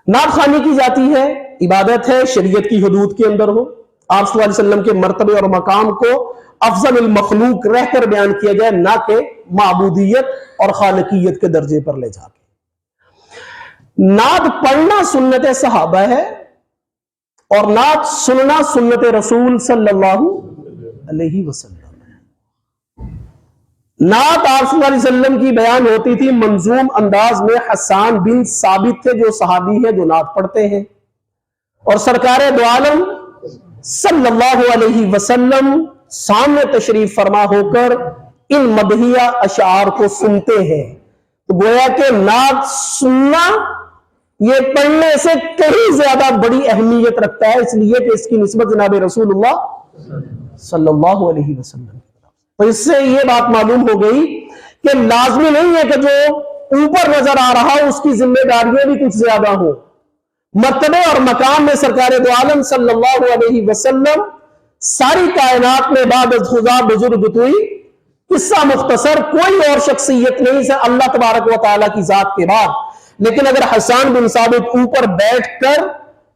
नात खानी की जाती है, इबादत है, शरीयत की हदूद के अंदर हो, आप सल्लल्लाहु अलैहि वसल्लम के मर्तबे और मकाम को अफजल मखलूक रहकर बयान किया जाए, ना कि माबूदियत और खालिकियत के दर्जे पर ले जाके। नात पढ़ना सुन्नत सहाबा है और नात सुनना सुन्नत रसूल सल्लल्लाहु अलैहि वसल्लम है। नात आप सल्लल्लाहु अलैहि वसल्लम की बयान होती थी मंजूम अंदाज में। हसन बिन साबित थे जो सहाबी है जो नात पढ़ते हैं, और सरकार दो आलम सल्लल्लाहु अलैहि वसल्लम सामने तशरीफ फरमा होकर इन मदहिया अशार को सुनते हैं। तो गोया के नात सुनना ये पढ़ने से कहीं ज्यादा बड़ी अहमियत रखता है, इसलिए कि इसकी निस्बत जनाब रसूलुल्लाह सल्लल्लाहु अलैहि वसल्लम। तो इससे ये बात मालूम हो गई कि लाजमी नहीं है कि जो ऊपर नजर आ रहा हो उसकी जिम्मेदारियां भी कुछ ज्यादा हो। मर्तबे और मकाम में सरकार दो आलम सल्लल्लाहु अलैहि वसल्लम सारी कायनात में बाद खुदा बुजुर्ग हुई। किस्सा मुख्तसर, कोई और शख्सियत नहीं से अल्लाह तबारक व तआला की जात के बाद। लेकिन अगर हसन बिन साबित ऊपर बैठकर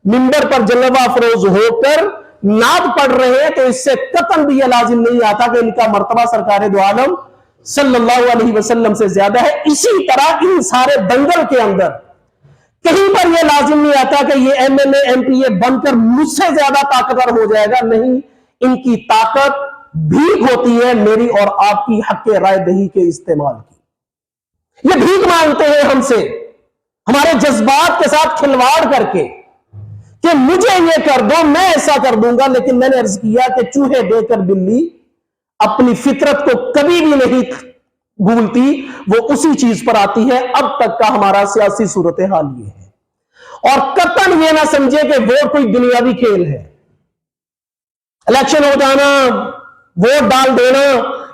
मिंबर पर जलवा फरोज होकर नात पढ़ रहे हैं तो इससे कतन भी यह लाजिम नहीं आता कि इनका मर्तबा सरकार दो आलम सल्लल्लाहु अलैहि वसल्लम से ज्यादा है। इसी तरह इन सारे दंगल के अंदर कहीं पर यह लाजिम नहीं आता कि ये एमएलए एमपीए बनकर मुझसे ज्यादा ताकतवर हो जाएगा। नहीं, इनकी ताकत भीख होती है मेरी और आपकी हक राय दही के इस्तेमाल की। ये भीख मांगते हैं हमसे, हमारे जज्बात के साथ खिलवाड़ करके कि मुझे ये कर दो, मैं ऐसा कर दूंगा। लेकिन मैंने अर्ज किया कि चूहे देकर बिल्ली अपनी फितरत को कभी भी नहीं भूलती, वो उसी चीज पर आती है। अब तक का हमारा सियासी सूरत हाल ये है। और कतन ये ना समझे कि वोट कोई दुनियावी खेल है, इलेक्शन हो जाना, वोट डाल देना,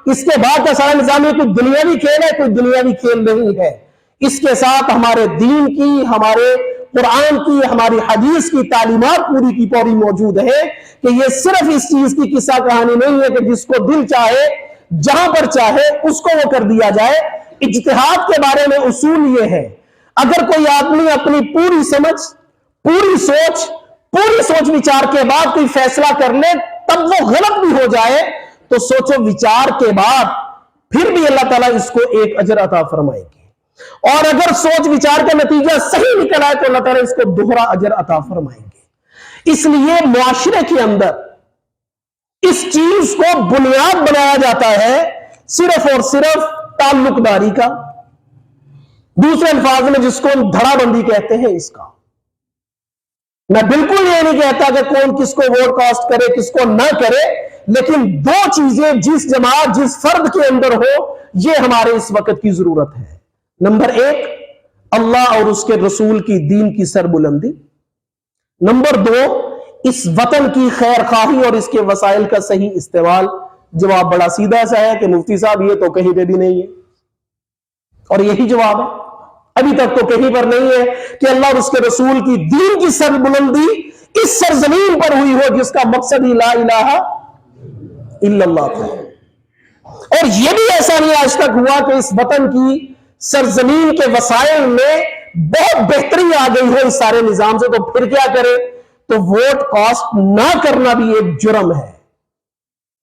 इसके बाद का सारा निजाम ये कोई दुनियावी खेल है, कोई दुनियावी खेल नहीं है। इसके साथ हमारे दीन की, हमारे कुरान की, हमारी हदीस की तालीमात पूरी की पूरी मौजूद है कि ये सिर्फ इस चीज की किस्सा कहानी नहीं है कि जिसको दिल चाहे जहां पर चाहे उसको वो कर दिया जाए। इज्तिहाद के बारे में उसूल ये है, अगर कोई आदमी अपनी पूरी समझ, पूरी सोच विचार के बाद कोई फैसला कर ले तब वो गलत भी हो जाए तो सोचो विचार के बाद फिर भी अल्लाह ताला इसको एक अजर अता फरमाएगी। और अगर सोच विचार का नतीजा सही निकल आए तो अल्लाह ताला इसको दोहरा अजर अता फरमाएंगे। इसलिए मुआशरे के अंदर इस चीज को बुनियाद बनाया जाता है सिर्फ और सिर्फ ताल्लुकदारी का, दूसरे अल्फाज में जिसको हम धड़ाबंदी कहते हैं इसका। मैं बिल्कुल ये नहीं कहता कि कौन किसको वोट कास्ट करे किसको ना करे, लेकिन दो चीजें जिस जमात जिस फर्द के अंदर हो ये हमारे इस वक्त की जरूरत है। नंबर एक, अल्लाह और उसके रसूल की दीन की सरबुलंदी। नंबर दो, इस वतन की खैर खाही और इसके वसाइल का सही इस्तेमाल। जवाब बड़ा सीधा सा है कि मुफ्ती साहब ये तो कहीं पे भी नहीं है, और यही जवाब है। अभी तक तो कहीं पर नहीं है कि अल्लाह और उसके रसूल की दीन की सरबुलंदी इस सरजमीन पर हुई हो जिसका मकसद ही ला इलाहा इल्लल्लाह था। और यह भी ऐसा नहीं आज तक हुआ कि इस वतन की सरजमीन के वसाइल में बहुत बेहतरी आ गई हो इस सारे निजाम से, तो फिर क्या करे? तो वोट कास्ट ना करना भी एक जुर्म है,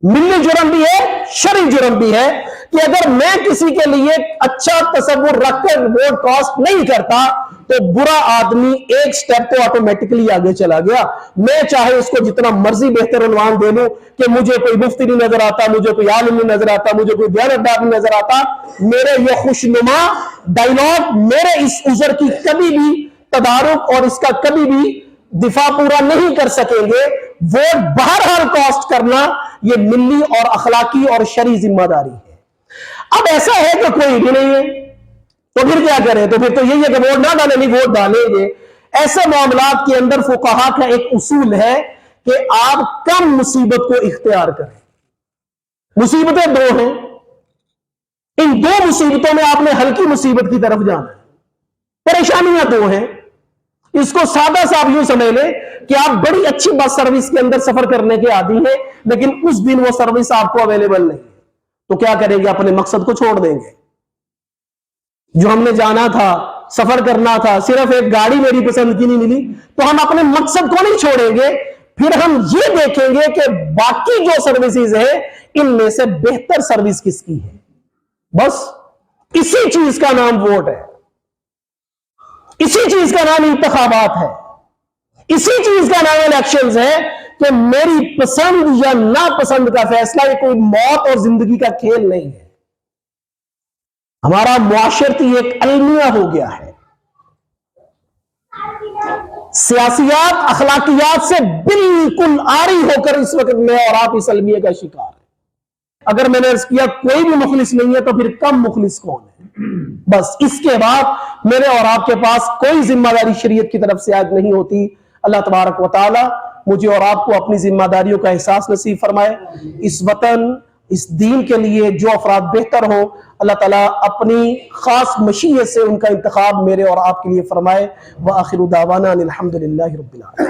मिली जुर्म भी है, शरई जुर्म भी है कि अगर मैं किसी के लिए अच्छा तसव्वुर रखकर वोट कास्ट नहीं करता तो बुरा आदमी एक स्टेप तो ऑटोमेटिकली आगे चला गया। मैं चाहे उसको जितना मर्जी बेहतर उन्वान दे लूं कि मुझे कोई मुफ्ती नहीं नजर आता, मुझे कोई आलिम नहीं नजर आता, मुझे कोई दयानतदार नहीं नजर आता, मेरे ये खुशनुमा डायलॉग मेरे इस उज़र की कभी भी तदारुक और इसका कभी भी दिफा पूरा नहीं कर सकेंगे। वोट बहरहाल कास्ट करना यह मिली और अखलाकी और शरई जिम्मेदारी है। अब ऐसा है कि कोई भी नहीं है तो फिर क्या करें? तो फिर तो यही है कि वोट ना डालें, नहीं वोट डालेंगे। ऐसे मामलात के अंदर फुकाहा का एक उसूल है कि आप कम मुसीबत को इख्तियार करें। मुसीबतें दो हैं, इन दो मुसीबतों में आपने हल्की मुसीबत की तरफ जाना है। परेशानियां दो हैं, इसको सादा सा आप यूं समझ लें कि आप बड़ी अच्छी बस सर्विस के अंदर सफर करने के आदी हैं, लेकिन उस दिन वो सर्विस आपको अवेलेबल नहीं है, तो क्या करेंगे? अपने मकसद को छोड़ देंगे। जो हमने जाना था سفر کرنا تھا، صرف ایک گاڑی میری پسند کی نہیں ملی، تو ہم اپنے مقصد کو نہیں چھوڑیں گے، پھر ہم یہ دیکھیں گے کہ باقی جو سروسز ہے ان میں سے بہتر سروس کس کی ہے. بس اسی چیز کا نام ووٹ ہے، اسی چیز کا نام انتخابات ہے، اسی چیز کا نام الیکشنز ہے کہ میری پسند یا ناپسند کا فیصلہ، یہ کوئی موت اور زندگی کا کھیل نہیں ہے. ہمارا معاشرتی ایک المیہ ہو گیا ہے، سیاسیات اخلاقیات سے بالکل عاری ہو کر اس وقت میں اور آپ اس المیہ کا شکار ہیں. اگر میں نے عرض کیا کوئی بھی مخلص نہیں ہے تو پھر کم مخلص کون ہے؟ بس اس کے بعد میرے اور آپ کے پاس کوئی ذمہ داری شریعت کی طرف سے عائد نہیں ہوتی. اللہ تبارک و تعالی مجھے اور آپ کو اپنی ذمہ داریوں کا احساس نصیب فرمائے. اس وطن، اس دین کے لیے جو افراد بہتر ہوں، اللہ تعالیٰ اپنی خاص مشیت سے ان کا انتخاب میرے اور آپ کے لیے فرمائے. وآخر دعوانا الحمدللہ رب العالمین.